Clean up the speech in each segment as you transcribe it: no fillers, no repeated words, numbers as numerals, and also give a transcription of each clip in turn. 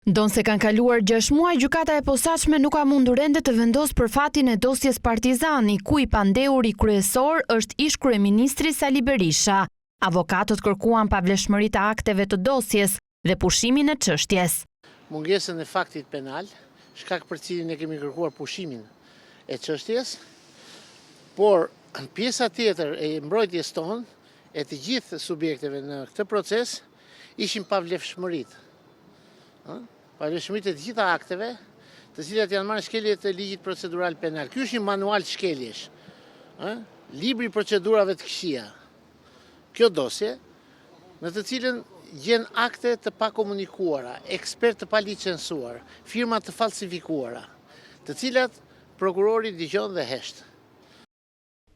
Ndonë se kanë kaluar 6 muaj, gjykata e posaçme nuk ka mundur ende të vendosë për fatin e dosjes Partizani, ku i pandeuri kryesor është ish kryeministri Sali Berisha. Avokatët kërkuan pavlefshmërinë të akteve të dosjes dhe pushimin e çështjes. Mungesën e faktit penal, shkak për cilin e kemi kërkuar pushimin e çështjes, por pjesa tjetër e mbrojtjes tonë e të gjithë subjekteve në këtë proces ishin pavlefshmëritë. Pavlefshmëritë e të gjitha akteve, të cilat janë marrë shkeljet e ligjit procedural penal. Ky është një manual shkeljesh, libri i procedurave të këqija. Kjo dosje, në të cilën gjen akte të pakomunikuara, ekspert të palicencuar, firma të falsifikuara, të cilat prokurori dëgjon dhe hesht.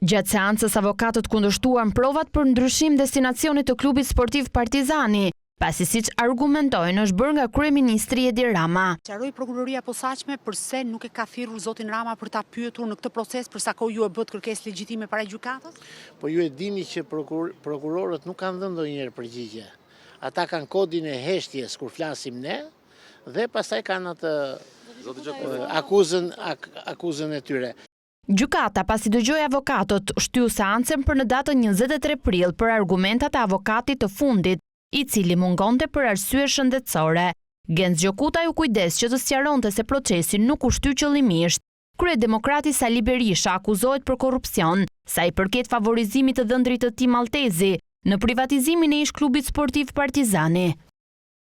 Gjatë seancës avokatët kundërshtuan provat për ndryshim destinacionit të klubit sportiv Partizani, pasi siç argumentojnë është bërë nga kryeministri Edi Rama. Sqaroi prokuroria e posaçme përse nuk e ka thirrur zotin Rama për ta pyetur në këtë proces për sa kohë ju e bët kërkesë legjitime para gjykatës? Po ju e dini që prokurorët nuk kanë dhënë ndonjëherë përgjigje. Ata kanë kodin e heshtjes kur flasim ne dhe pastaj kanë atë akuzën e tyre. Gjykata pasi dëgjoi avokatët shtyu seancën për në datën 23 prill për argumentat e avokatit të fundit, i cili mungonte për arsye shëndetësore. Genc Gjokutaj u kujdes që të sqaronte se procesi nuk u shty qëllimisht. Kryedemokrati Sali Berisha akuzohet për korrupsion, sa i përket favorizimit të dhëndrit të tij maltezi në privatizimin e ish klubit sportiv Partizani.